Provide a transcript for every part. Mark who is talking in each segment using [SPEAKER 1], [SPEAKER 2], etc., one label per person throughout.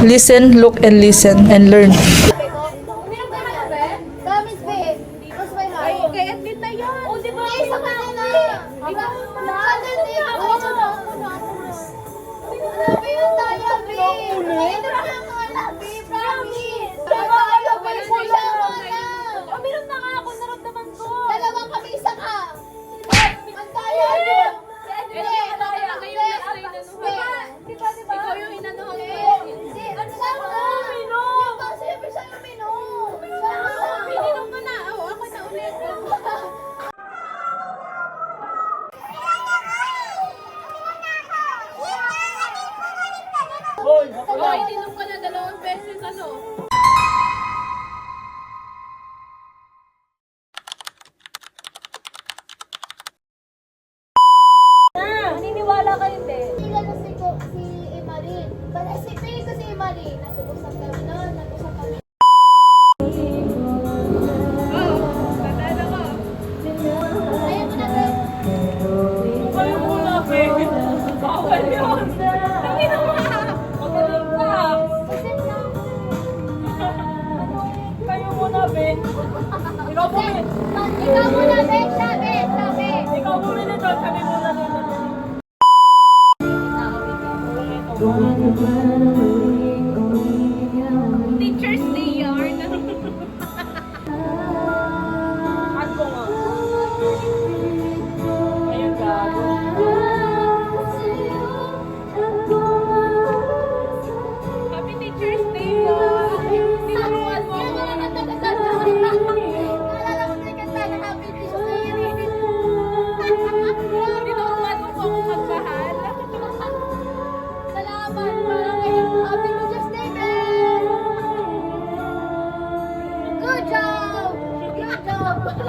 [SPEAKER 1] Listen, look, and listen, and learn.
[SPEAKER 2] Hoy, tinong ka na 2 beses ano? Naniniwala ka hindi?
[SPEAKER 3] Sila na si Emily. Pero tingin ko si Emily. Nag-usap kami noon. Nag-usap kami.
[SPEAKER 2] Tatala ko.
[SPEAKER 3] Ayaw mo na, Ben.
[SPEAKER 2] Kayo muna, Ben. Bawal yun. Tangin na nga. Magaling ka.
[SPEAKER 3] Kasi na.
[SPEAKER 2] Kayo muna, Ben. Ikaw bumili.
[SPEAKER 3] Ikaw muna, Ben. Sabi.
[SPEAKER 2] Ikaw bumili doon. Kami muna dito. Teacher's Day yarn. Ano nga? Ayun gago. Happy Teacher's Day yarn. Tinuruan mo ako. Tinuruan mo ako magmahal.
[SPEAKER 3] Salamat. Parang ngayon. Happy Teacher's Day, Ben. Good job. Good job. Sabi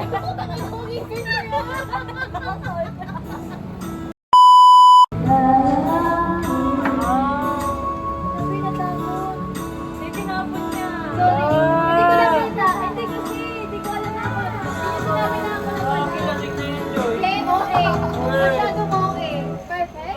[SPEAKER 3] na tayo.
[SPEAKER 2] Hindi tinapon niya.
[SPEAKER 3] Sorry. Hindi ko nakita. Hindi kasi. Hindi ko alam ako. Hindi ko namin ako.
[SPEAKER 2] Okay, lasing na yun, Joy.
[SPEAKER 3] Okay. Masyadong okay. Perfect.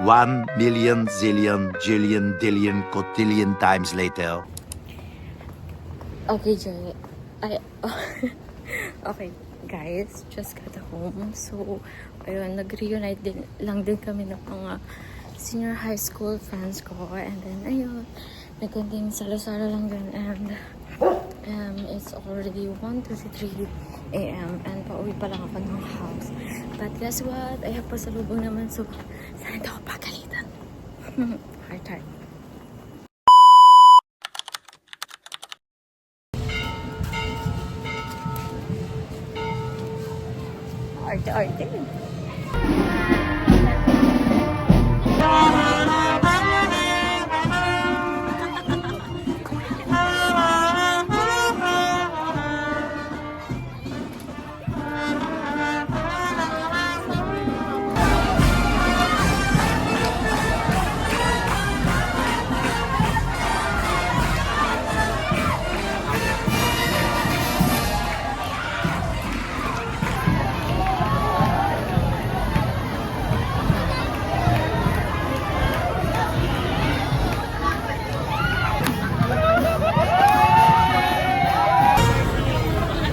[SPEAKER 4] One million, zillion, jillion, dillion, cotillion times later.
[SPEAKER 5] Okay, Joy. Okay, guys, just got home. So, ayun, nag-reunite lang din kami ng mga senior high school friends ko. And then, ayun, nagkunting salo-salo lang din. And it's already 1:33 a.m. and pauwi pa lang ako ng house. But guess what? I have pasalubong naman. So, sana daw pagalitan. Heart. Arte.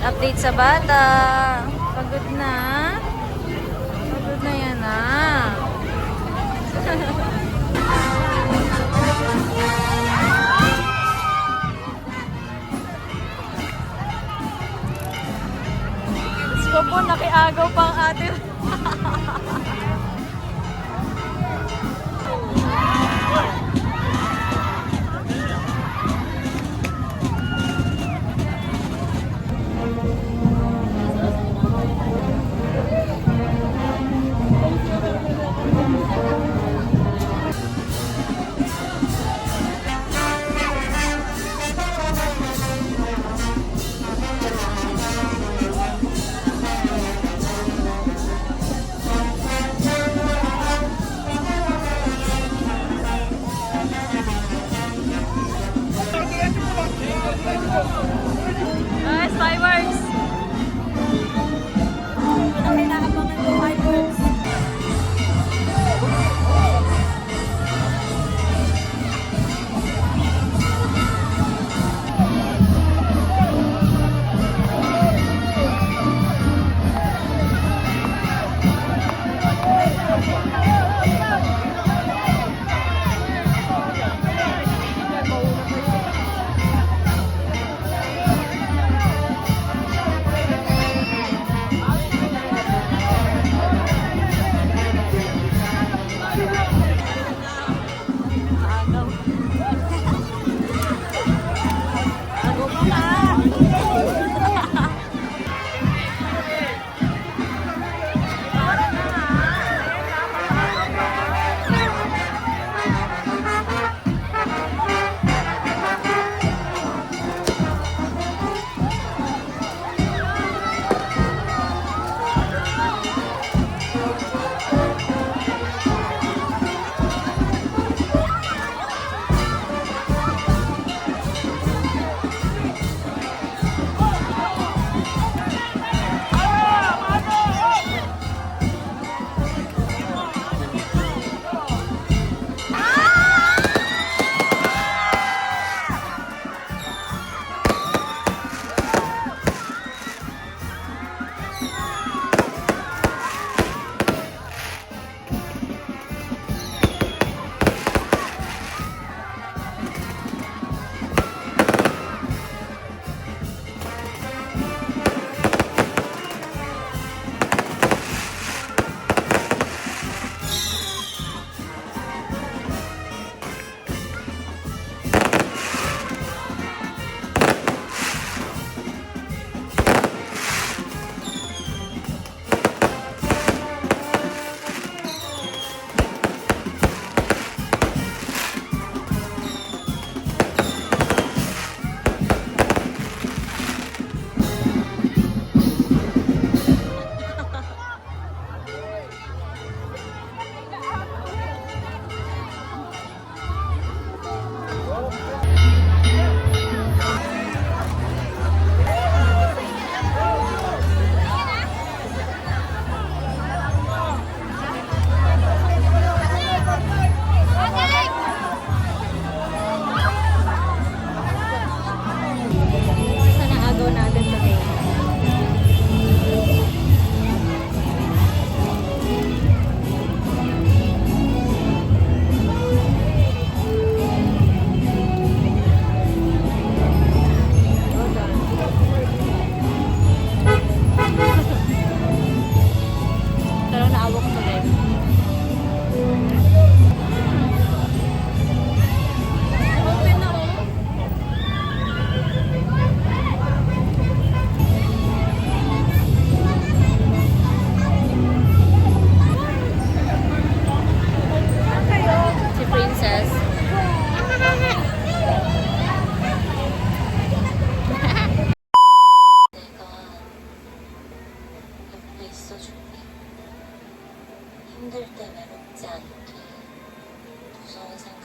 [SPEAKER 5] Update sa bata. Pagod na. Pagod na yan Diyos ko po, nakiagaw pa ang atin.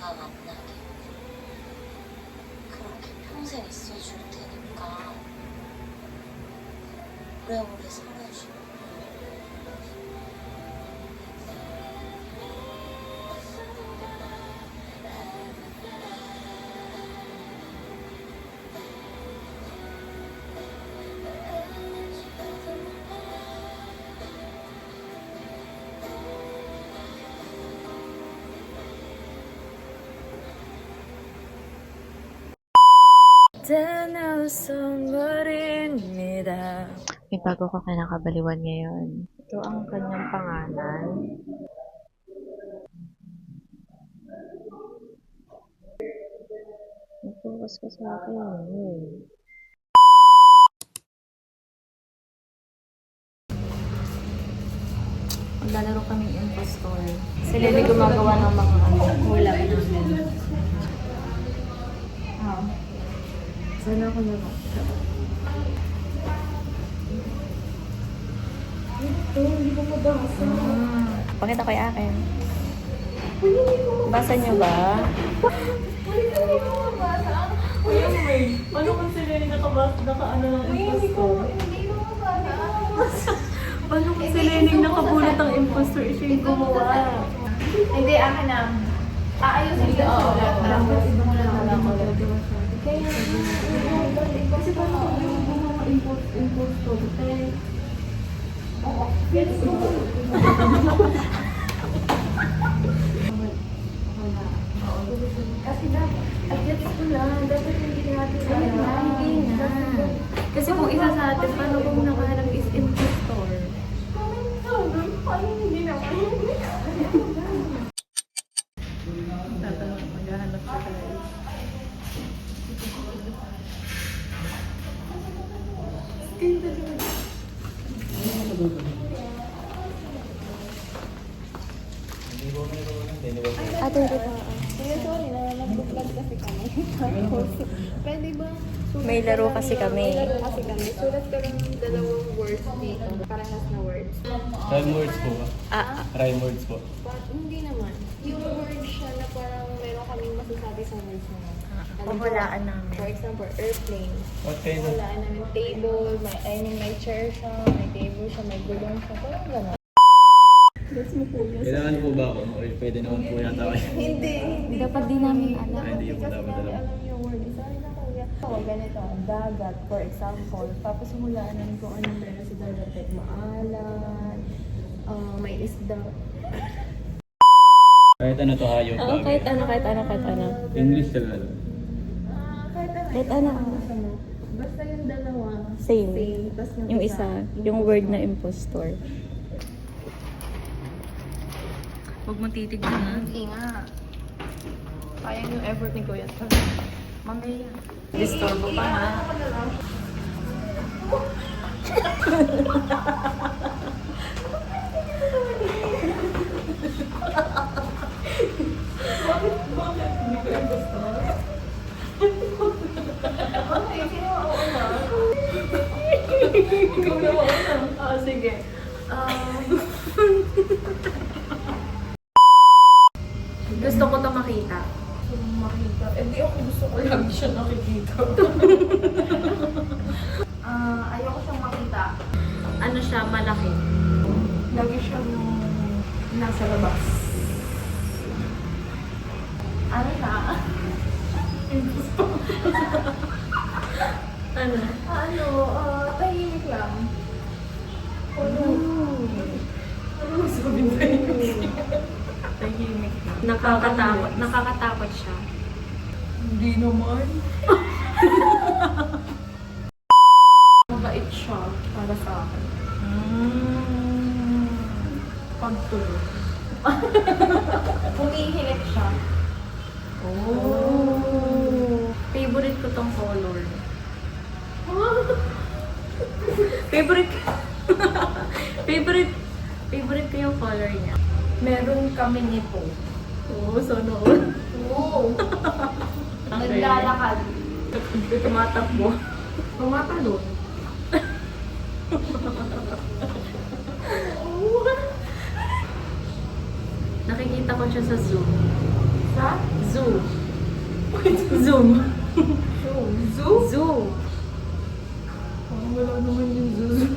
[SPEAKER 5] 우리가 만나게. 그렇게 평생 있어줄 테니까 오래오래 살아줘. May bago ka kinakabaliwan ngayon. Ito ang kanyang pangalan. Nag-focus ka sa akin. Maglalaro kaming impostor. Sila may gumagawa ng mga hula namin. Sana ako na lang. Hindi ko mabasa. Pakita ko yung akin. Basa niyo ba?
[SPEAKER 2] Ano kung sila yung naka-ano ng impostor?
[SPEAKER 3] Hindi ko mabasa.
[SPEAKER 2] Paano kung sila yung nakabunot ng impostor? Siya yung gumawa.
[SPEAKER 3] Hindi, akin na. Aayusin ko sulat. Tapos ibang lang ako. Kaya, kasi paano kung yung gumawa impostor? Kasi dapat, agad ko lang, dapat hindi natin sa
[SPEAKER 5] Hindi na. Kasi kung isa sa atin, paano kung nakahanap is impostor?
[SPEAKER 3] Paano hindi naman?
[SPEAKER 2] Tatanong, maghahanap siya tayo.
[SPEAKER 5] Ate, ito pa.
[SPEAKER 3] Sorry na, nag-vlog kasi kami. Tapos, pwede ba?
[SPEAKER 5] May laro kasi kami.
[SPEAKER 3] May laro kasi kami. Sulat ko lang dalawang words dito. Parehas na words.
[SPEAKER 6] Rhyme words po ba? Rhyme words po.
[SPEAKER 3] But hindi naman. Yung word siya na parang meron kaming masasabi sa words na yun.
[SPEAKER 5] Pahulaan namin.
[SPEAKER 3] For example, airplane.
[SPEAKER 6] What kind of...
[SPEAKER 3] Pahulaan namin table, may chair siya, may table siya, may gulong siya. Parang gano'n.
[SPEAKER 6] Kailangan po ba ako? O pwede naman po yata kayo.
[SPEAKER 3] Hindi.
[SPEAKER 5] Dapat di namin alam.
[SPEAKER 6] Hindi po
[SPEAKER 3] Kasi
[SPEAKER 6] dapat
[SPEAKER 3] namin
[SPEAKER 6] alam.
[SPEAKER 3] alam yung word. Sorry na kuya. Ganito, dagat, for example. Tapos hulaan namin kung anong meron sa dagat. Like maalat, may isda.
[SPEAKER 6] Kahit ano to hayop
[SPEAKER 5] Oo, kahit ano.
[SPEAKER 6] English talaga.
[SPEAKER 3] Kahit
[SPEAKER 5] Kahit ano.
[SPEAKER 3] gusto mo. Basta yung dalawa.
[SPEAKER 5] Same.
[SPEAKER 3] Tapos
[SPEAKER 5] Yung isa, yung word na impostor. Huwag mong titignan na.
[SPEAKER 3] Hindi nga. Kaya yung effort ni Kuya.
[SPEAKER 5] Mamaya. Disturbo pa ha.
[SPEAKER 3] Okay, sino ako na?
[SPEAKER 2] Ikaw na ako. Sige.
[SPEAKER 5] Gusto ko to makita.
[SPEAKER 3] Makita. Eh, di ako gusto ko lagi siya nakikita. Ayoko siyang makita.
[SPEAKER 5] Ano siya, malaki.
[SPEAKER 3] Lagi siyang nasa labas. Ano na?
[SPEAKER 5] Ano?
[SPEAKER 3] Tahimik lang.
[SPEAKER 2] Ano sabi sa'yo? Tahimik na.
[SPEAKER 5] Nakakatakot siya.
[SPEAKER 2] Hindi naman. Mabait siya para sa akin. Pagtulog.
[SPEAKER 3] Humihilik siya.
[SPEAKER 5] Oh. Favorite ko tong color. Favorite ko yung color niya.
[SPEAKER 2] Meron kami nito.
[SPEAKER 5] Oo, so noon.
[SPEAKER 3] Oo. Naglalakad.
[SPEAKER 5] Tumatakbo.
[SPEAKER 2] Tumatalon.
[SPEAKER 5] Nakikita ko siya sa zoo.
[SPEAKER 2] Sa? Zoo. Zoom. Zoo? Zoo. Wala naman yung zoo.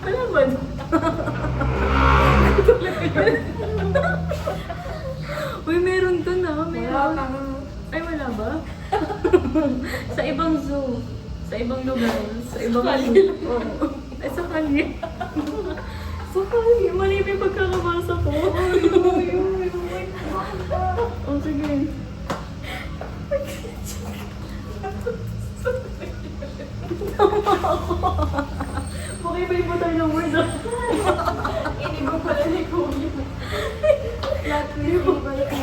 [SPEAKER 2] Wala ba? Uy, meron dun ah. Meron. Ay, wala ba? Sa ibang zoo. Sa ibang lugar. Sa ibang zoo. Oo. Ay, sa kalye. Sa kalye. Mali may pagkakabasa ko. Oh, sige. Okay ba yung tayo ng word?
[SPEAKER 3] Hindi ko pala ni Kuya. Lahat ko yung ibalik ko.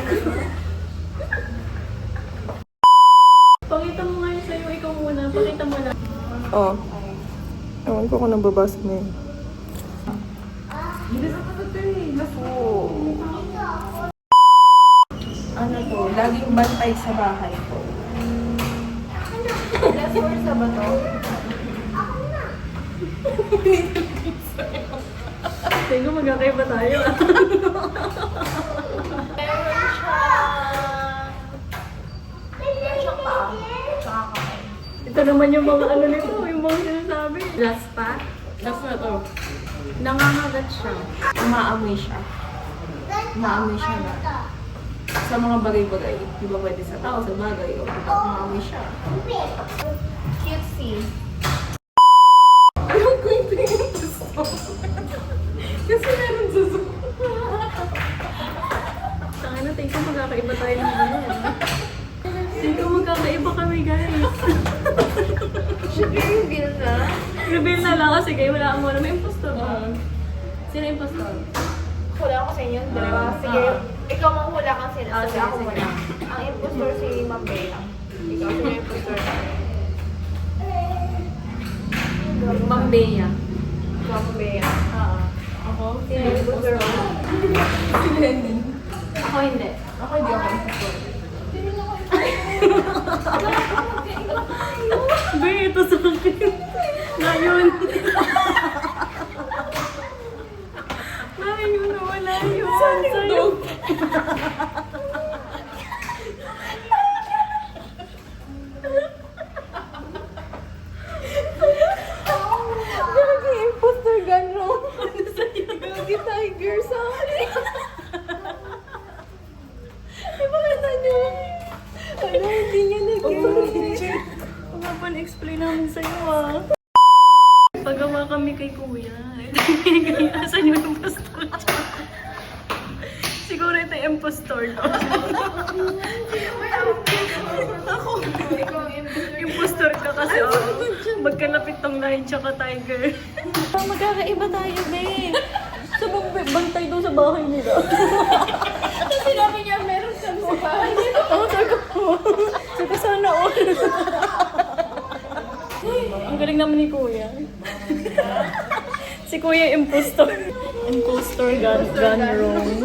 [SPEAKER 2] Pakita mo nga yun sa'yo. Ikaw muna. Pakita mo lang.
[SPEAKER 1] Oh. Ewan ko kung nababasa na yun.
[SPEAKER 3] Hindi sa patuloy eh. Ano to? Laging bantay sa bahay ko. Last word sa ba to?
[SPEAKER 2] Tingnan magkakaiba tayo.
[SPEAKER 3] Meron siyang paa. Tsaka kamay.
[SPEAKER 2] Ito naman yung mga ano nito. Yung mga sinasabi. Last pa?
[SPEAKER 3] Last na to. Nangangagat siya. Umaamoy siya. Umaamoy siya na. Sa mga bagay-bagay. Di ba pwede sa tao, sa bagay. O umaamoy siya. Cutesy. Alam ko yung tingin gusto. Kasi meron sa Zoom.
[SPEAKER 2] Saka na, tingnan magkakaiba tayo ng ano. Tingnan magkakaiba kami, guys.
[SPEAKER 3] Siyempre yung bill na.
[SPEAKER 2] Reveal na lang kasi kayo wala mo na. May impostor ba? Sino impostor?
[SPEAKER 3] Hula ko sa inyo, dalawa. Sige, ikaw manghula ka sila.
[SPEAKER 2] Ah,
[SPEAKER 3] Sabi
[SPEAKER 2] sige,
[SPEAKER 3] ako
[SPEAKER 2] sige.
[SPEAKER 3] muna. Ang impostor si Ma'am Bea. Ikaw, sino yung impostor?
[SPEAKER 2] Bambeya.
[SPEAKER 3] Ma'am Bea.
[SPEAKER 2] Ako?
[SPEAKER 3] Sino yung impostor mo?
[SPEAKER 2] Ako hindi.
[SPEAKER 3] Ako hindi ako impostor.
[SPEAKER 2] Be, ito sa akin. Ngayon. Ngayon, wala yun. Sa'yo.
[SPEAKER 3] Gagi, impostor gano. Gagi tiger sa akin. Ipakita niyo. Ano, hindi niya nag-gagi.
[SPEAKER 2] Pag explain namin sa'yo ah. Pagawa kami kay Kuya. Asan yung impostor? Siguro ito yung impostor. Ako. Impostor ka kasi magkalapit tong lion tsaka tiger. Magkakaiba tayo, be. So, bantay daw sa bahay nila.
[SPEAKER 3] Kasi namin niya meron kami sa bahay.
[SPEAKER 2] Oo, taga ko. Sige, sana all. Ang galing naman ni Kuya. Si Kuya impostor. Impostor gone wrong.